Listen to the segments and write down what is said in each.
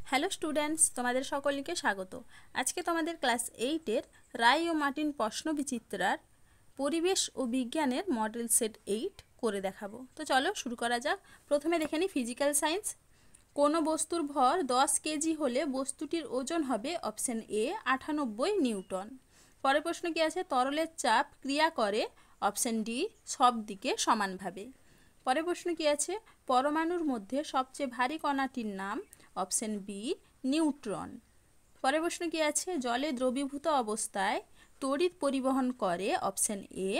Hello students, তোমাদের সকলকে স্বাগত। আজকে তোমাদের ক্লাস 8-এর রায় ও মার্টিন প্রশ্নবিচিত্রার পরিবেশ ও বিজ্ঞানের মডেল সেট 8 করে দেখাবো। তো চলো শুরু করা যাক। প্রথমে দেখে নিই ফিজিক্যাল সায়েন্স। কোনো বস্তুর ভর 10 কেজি হলে বস্তুটির ওজন হবে অপশন এ 98 নিউটন। পরের প্রশ্ন কি আছে? তরলের চাপ ক্রিয়া করে অপশন ডি সব দিকে সমানভাবে। পরের প্রশ্ন কি আছে? পরমাণুর মধ্যে সবচেয়ে ভারী কণাটির নাম অপশন বি নিউট্রন। পরের প্রশ্ন কি আছে? জলে দ্রবীভূত অবস্থায় তড়িৎ পরিবহন করে অপশন এ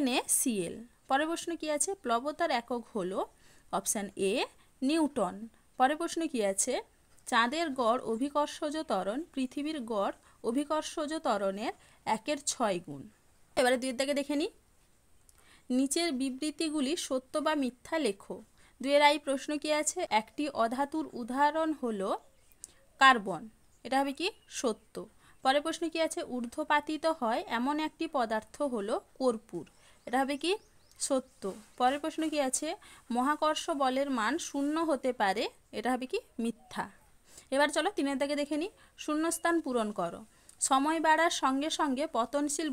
NaCl। পরের প্রশ্ন কি আছে? প্লবতার একক হলো অপশন এ নিউটন। পরের প্রশ্ন কি আছে? চাঁদের গড় অভিকর্ষজ ত্বরণ পৃথিবীর গড় অভিকর্ষজ ত্বরণের 1/6 গুণ। এবারে দুইয়ের দাগে দেখে নিই। নিচের বিবৃতিগুলি সত্য বা মিথ্যা লেখো। দুইয়ের আই প্রশ্ন কি আছে? একটি অধাতুর উদাহরণ হলো কার্বন, এটা হবে কি সত্য। পরের প্রশ্ন কি আছে? ঊর্ধ্বপাতিত হয় এমন একটি পদার্থ হলো কর্পূর, এটা হবে কি সত্য। পরের প্রশ্ন কি আছে? মহাকর্ষ বলের মান 0 হতে পারে, এটা হবে কি মিথ্যা। এবার চলো তিনের দাগে দেখে নিই। শূন্যস্থান পূরণ করো। সময় বাড়ার সঙ্গে সঙ্গে পতনশীল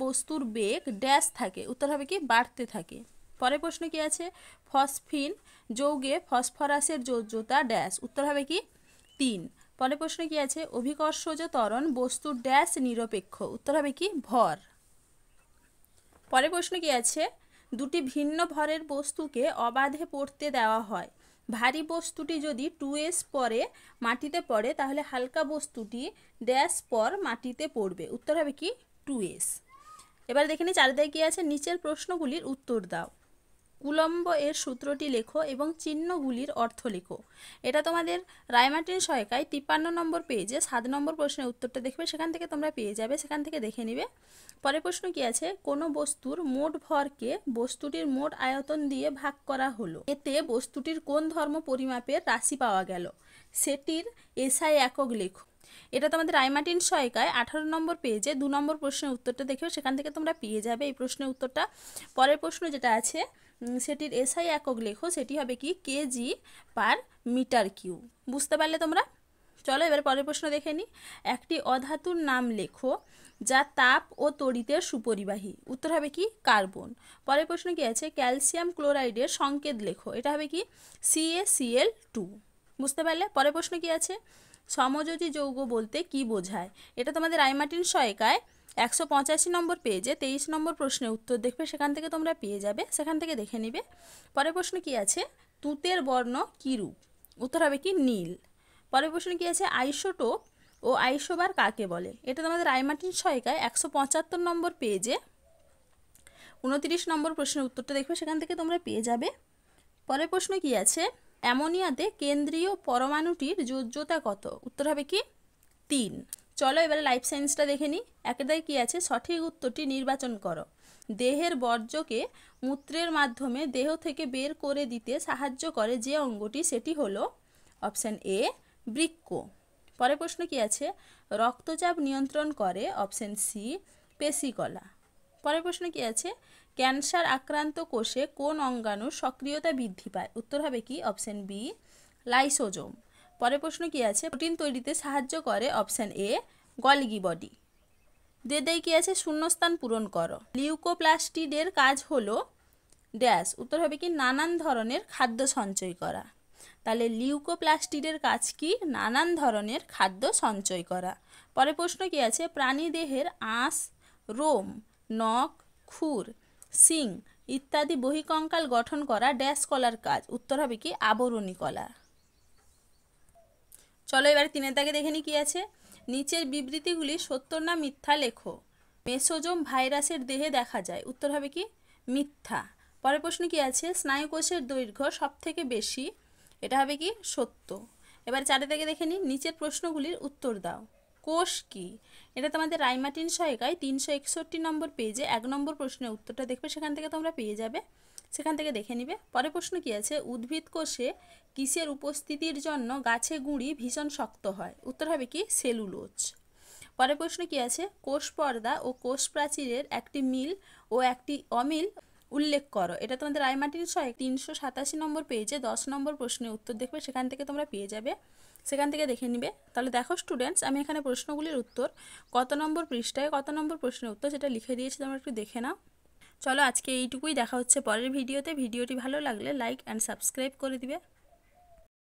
বস্তুর বেগ ড্যাশ থাকে, উত্তর হবে কি বাড়তে থাকে। পরের প্রশ্ন কি আছে? ফসফিন যৌগে ফসফরাসের যোজ্যতা ড্যাশ, উত্তর হবে কি 3। পরের প্রশ্ন কি আছে? অভিকর্ষজ ত্বরণ বস্তুর ড্যাশ নিরপেক্ষ, উত্তর হবে কি ভর। পরের প্রশ্ন কি আছে? দুটি ভিন্ন ভরের বস্তুকে অবাধে পড়তে দেওয়া হয়। ভারী বস্তুটি যদি 2s পরে মাটিতে পড়ে তাহলে হালকা বস্তুটি ড্যাশ পর মাটিতে পড়বে, উত্তর হবে কি 2s। এবার দেখে নিই চারিদিকে কি আছে। নিচের প্রশ্নগুলির উত্তর দাও। কুলম্ব এর সূত্রটি লেখো এবং চিহ্নগুলির অর্থ লেখো। এটা তোমাদের রায়মার্টিন সহায়িকায় 53 নম্বর পেজে 7 নম্বর প্রশ্নের উত্তরটা দেখবে, সেখান থেকে তোমরা পেয়ে যাবে, সেখান থেকে দেখে নিবে। পরের প্রশ্ন কি আছে? কোনো বস্তুর মোট ভরকে বস্তুটির মোট আয়তন দিয়ে ভাগ করা হলো, এতে বস্তুটির কোন ধর্ম পরিমাপের রাশি পাওয়া গেল, সেটির এসআই একক লেখো। এটা তোমাদের রায়মার্টিন সহায়িকায় 18 নম্বর পেজে 2 নম্বর প্রশ্নের উত্তরটা দেখো, সেখান থেকে তোমরা পেয়ে যাবে এই প্রশ্নের উত্তরটা। পরের প্রশ্ন যেটা আছে সেটির এসআই একক লেখো, সেটি হবে কি কেজি পার মিটার কিউ। বুঝতে পারলে তোমরা? চলো এবার পরের প্রশ্ন দেখে নিই। একটি অধাতুর নাম লেখো যা তাপ ও তড়িতের সুপরিবাহী, উত্তর হবে কি কার্বন। পরের প্রশ্ন কি আছে? ক্যালসিয়াম ক্লোরাইডের সংকেত লেখো, এটা হবে কি CaCl2। বুঝতে পারলে? পরের প্রশ্ন কি আছে? সমযোজী যৌগ বলতে কি বোঝায়? এটা তোমাদের রায়মার্টিন সহায়িকায় 185 নম্বর পেজে 23 নম্বর প্রশ্নের উত্তর দেখবে, সেখান থেকে তোমরা পেয়ে যাবে, সেখান থেকে দেখে নিবে। পরের প্রশ্ন কি আছে? তুতের বর্ণ কী রূপ, উত্তর হবে কি নীল। পরের প্রশ্ন কি আছে? আইসোটোপ ও আইসোবার কাকে বলে? এটা তোমাদের রায়মার্টিন সহায়িকায় 175 নম্বর পেজে 29 নম্বর প্রশ্নের উত্তরটা দেখবে, সেখান থেকে তোমরা পেয়ে যাবে। পরের প্রশ্ন কি আছে? অ্যামোনিয়াতে কেন্দ্রীয় পরমাণুটির যোজ্যতা কত, উত্তর হবে কি 3। চলো এবারে লাইফ সায়েন্সটা দেখে নিই। একেবারে কি আছে? সঠিক উত্তরটি নির্বাচন করো। দেহের বর্জ্যকে মূত্রের মাধ্যমে দেহ থেকে বের করে দিতে সাহায্য করে যে অঙ্গটি, সেটি হলো অপশন এ বৃক্ক। পরের প্রশ্ন কি আছে? রক্তচাপ নিয়ন্ত্রণ করে অপশন সি পেশিকলা। পরের প্রশ্ন কি আছে? ক্যান্সার আক্রান্ত কোষে কোন অঙ্গাণুর সক্রিয়তা বৃদ্ধি পায়, উত্তর হবে কি অপশন বি লাইসোজোম। পরের প্রশ্ন কি আছে? প্রোটিন তৈরিতে সাহায্য করে অপশন এ গলগি বডি। দেই কি আছে? শূন্যস্থান পূরণ করো। লিউকোপ্লাস্টিডের কাজ হলো ড্যাশ, উত্তর হবে কি নানান ধরনের খাদ্য সঞ্চয় করা। তাহলে লিউকোপ্লাস্টিডের কাজ কি? নানান ধরনের খাদ্য সঞ্চয় করা। পরের প্রশ্ন কি আছে? প্রাণী দেহের আঁশ, রোম, নখ, খুর, শিং ইত্যাদি বহিকঙ্কাল গঠন করা ড্যাশ কলার কাজ, উত্তর হবে কি আবরণী কলা। চলো এবারে 3 দাগে দেখে নিই কি আছে। নিচের বিবৃতিগুলি সত্য না মিথ্যা লেখো। মেসোজোম ভাইরাসের দেহে দেখা যায়, উত্তর হবে কি মিথ্যা। পরের প্রশ্ন কি আছে? স্নায়ুকোষের দৈর্ঘ্য সব থেকে বেশি, এটা হবে কি সত্য। এবার 4 দাগে দেখে নিই। নিচের প্রশ্নগুলির উত্তর দাও। কোষ কি? এটা তোমাদের রায়মার্টিন সহায়িকায় 361 নম্বর পেজে 1 নম্বর প্রশ্নের উত্তরটা দেখবে, সেখান থেকে তোমরা পেয়ে যাবে, সেখান থেকে দেখে নিবে। পরের প্রশ্ন কি আছে? উদ্ভিদ কোষে কিসের উপস্থিতির জন্য গাছে গুঁড়ি ভীষণ শক্ত হয়, উত্তর হবে কি সেলুলোজ। পরের প্রশ্ন কি আছে? কোষ পর্দা ও কোষ প্রাচীরের একটি মিল ও একটি অমিল উল্লেখ করো। এটা তোমাদের রায়মার্টিন 387 নম্বর পেজে 10 নম্বর প্রশ্নের উত্তর দেখবে, সেখান থেকে তোমরা পেয়ে যাবে, সেখান থেকে দেখে নিবে। তাহলে দেখো স্টুডেন্টস, আমি এখানে প্রশ্নগুলির উত্তর কত নম্বর পৃষ্ঠায় কত নম্বর প্রশ্নের উত্তর সেটা লিখে দিয়েছি, তোমরা একটু দেখে নাও। চলো আজকে এইটুকুই, দেখা হচ্ছে পরের ভিডিওতে। ভিডিওটি ভালো লাগলে লাইক অ্যান্ড সাবস্ক্রাইব করে দিবে।